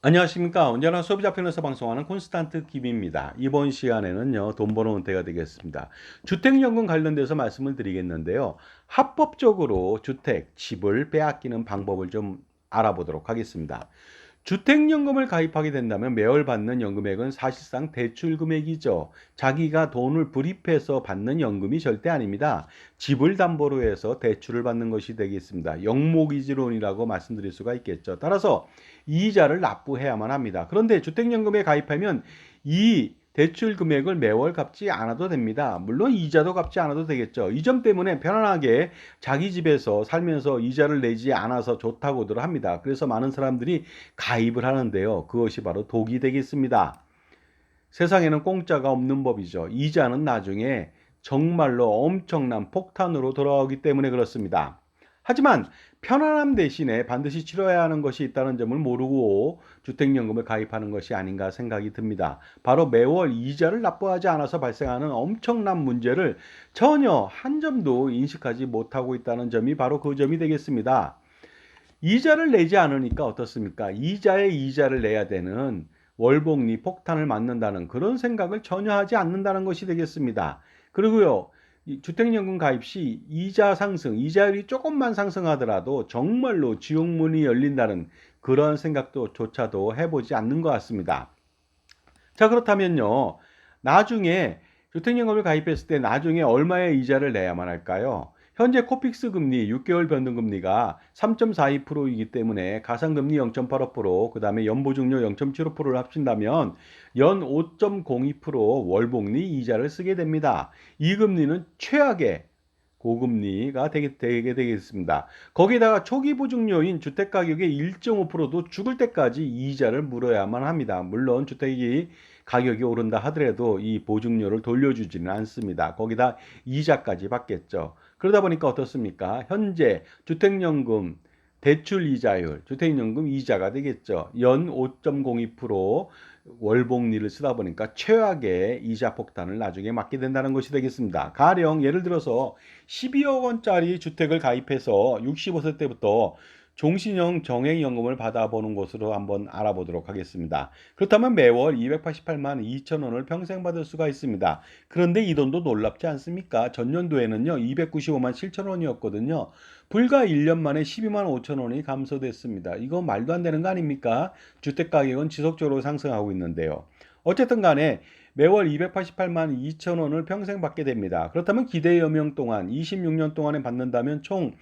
안녕하십니까. 언제나 소비자 편에서 방송하는 콘스탄트 김입니다. 이번 시간에는요, 돈 버는 은퇴가 되겠습니다. 주택연금 관련돼서 말씀을 드리겠는데요. 합법적으로 주택, 집을 빼앗기는 방법을 좀 알아보도록 하겠습니다. 주택연금을 가입하게 된다면 매월 받는 연금액은 사실상 대출 금액이죠. 자기가 돈을 불입해서 받는 연금이 절대 아닙니다. 집을 담보로 해서 대출을 받는 것이 되겠습니다. 영목이지론이라고 말씀드릴 수가 있겠죠. 따라서 이자를 납부해야만 합니다. 그런데 주택연금에 가입하면 이 대출 금액을 매월 갚지 않아도 됩니다. 물론 이자도 갚지 않아도 되겠죠. 이 점 때문에 편안하게 자기 집에서 살면서 이자를 내지 않아서 좋다고들 합니다. 그래서 많은 사람들이 가입을 하는데요. 그것이 바로 독이 되겠습니다. 세상에는 공짜가 없는 법이죠. 이자는 나중에 정말로 엄청난 폭탄으로 돌아오기 때문에 그렇습니다. 하지만 편안함 대신에 반드시 치러야 하는 것이 있다는 점을 모르고 주택연금을 가입하는 것이 아닌가 생각이 듭니다. 바로 매월 이자를 납부하지 않아서 발생하는 엄청난 문제를 전혀 한 점도 인식하지 못하고 있다는 점이 바로 그 점이 되겠습니다. 이자를 내지 않으니까 어떻습니까? 이자에 이자를 내야 되는 월복리 폭탄을 맞는다는 그런 생각을 전혀 하지 않는다는 것이 되겠습니다. 그리고요, 주택연금 가입 시 이자 상승, 이자율이 조금만 상승하더라도 정말로 지옥문이 열린다는 그런 생각도 조차도 해보지 않는 것 같습니다. 자, 그렇다면요, 나중에 주택연금을 가입했을 때 나중에 얼마의 이자를 내야만 할까요? 현재 코픽스 금리 6개월 변동금리가 3.42%이기 때문에 가상금리 0.85%, 그 다음에 연보증료 0.75%를 합친다면 연 5.02% 월복리 이자를 쓰게 됩니다. 이 금리는 최악의 고금리가 되게 되겠습니다. 거기다가 초기 보증료인 주택가격의 1.5%도 죽을 때까지 이자를 물어야만 합니다. 물론 주택이 가격이 오른다 하더라도 이 보증료를 돌려주지는 않습니다. 거기다 이자까지 받겠죠. 그러다 보니까 어떻습니까? 현재 주택연금 대출 이자율, 주택연금 이자가 되겠죠. 연 5.02% 월복리를 쓰다 보니까 최악의 이자 폭탄을 나중에 맞게 된다는 것이 되겠습니다. 가령 예를 들어서 12억 원짜리 주택을 가입해서 65세 때부터 종신형 정액연금을 받아보는 것으로 한번 알아보도록 하겠습니다. 그렇다면 매월 288만 2천 원을 평생 받을 수가 있습니다. 그런데 이 돈도 놀랍지 않습니까? 전년도에는요, 295만 7천 원이었거든요. 불과 1년 만에 12만 5천 원이 감소됐습니다. 이거 말도 안 되는 거 아닙니까? 주택 가격은 지속적으로 상승하고 있는데요. 어쨌든 간에 매월 288만 2천 원을 평생 받게 됩니다. 그렇다면 기대 여명 동안 26년 동안에 받는다면 총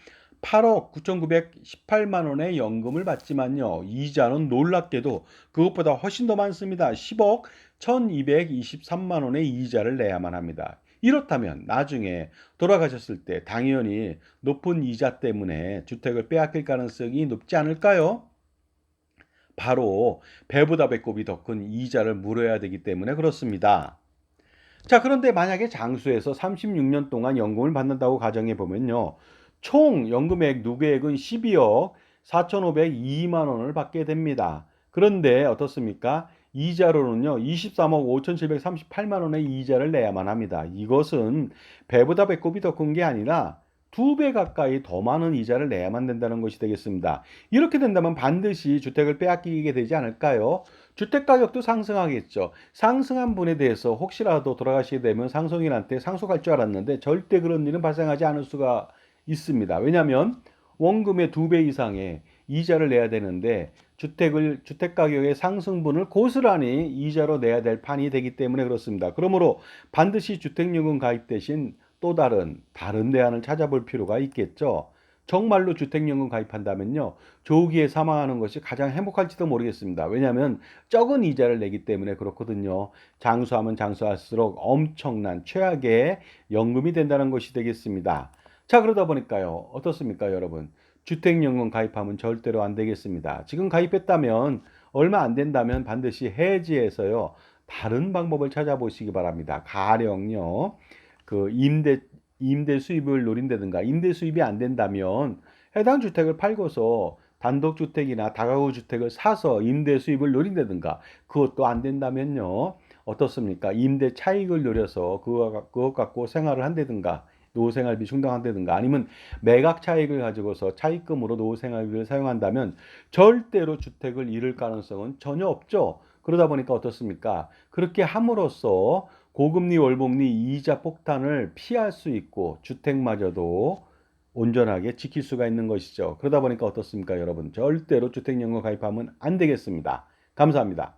8억 9,918만 원의 연금을 받지만요. 이자는 놀랍게도 그것보다 훨씬 더 많습니다. 10억 1,223만 원의 이자를 내야만 합니다. 이렇다면 나중에 돌아가셨을 때 당연히 높은 이자 때문에 주택을 빼앗길 가능성이 높지 않을까요? 바로 배보다 배꼽이 더 큰 이자를 물어야 되기 때문에 그렇습니다. 자, 그런데 만약에 장수해서 36년 동안 연금을 받는다고 가정해 보면요. 총 연금액 누계액은 12억 4,502만 원을 받게 됩니다. 그런데 어떻습니까? 이자로는요. 23억 5,738만 원의 이자를 내야만 합니다. 이것은 배보다 배꼽이 더 큰 게 아니라 2배 가까이 더 많은 이자를 내야만 된다는 것이 되겠습니다. 이렇게 된다면 반드시 주택을 빼앗기게 되지 않을까요? 주택 가격도 상승하겠죠. 상승한 분에 대해서 혹시라도 돌아가시게 되면 상속인한테 상속할 줄 알았는데 절대 그런 일은 발생하지 않을 수가 있습니다. 왜냐하면 원금의 2배 이상의 이자를 내야 되는데 주택 가격의 상승분을 고스란히 이자로 내야 될 판이 되기 때문에 그렇습니다. 그러므로 반드시 주택연금 가입 대신 또 다른 대안을 찾아볼 필요가 있겠죠. 정말로 주택연금 가입한다면요. 조기에 사망하는 것이 가장 행복할지도 모르겠습니다. 왜냐하면 적은 이자를 내기 때문에 그렇거든요. 장수하면 장수할수록 엄청난 최악의 연금이 된다는 것이 되겠습니다. 자, 그러다 보니까요. 어떻습니까, 여러분? 주택연금 가입하면 절대로 안 되겠습니다. 지금 가입했다면 얼마 안 된다면 반드시 해지해서요. 다른 방법을 찾아보시기 바랍니다. 가령요. 그 임대 수입을 노린다든가 임대 수입이 안 된다면 해당 주택을 팔고서 단독주택이나 다가구 주택을 사서 임대 수입을 노린다든가 그것도 안 된다면요. 어떻습니까? 임대 차익을 노려서 그것 갖고 생활을 한다든가 노후생활비 충당한다든가 아니면 매각 차익을 가지고서 차입금으로 노후생활비를 사용한다면 절대로 주택을 잃을 가능성은 전혀 없죠. 그러다 보니까 어떻습니까? 그렇게 함으로써 고금리 월복리 이자 폭탄을 피할 수 있고 주택마저도 온전하게 지킬 수가 있는 것이죠. 그러다 보니까 어떻습니까, 여러분? 절대로 주택연금 가입하면 안 되겠습니다. 감사합니다.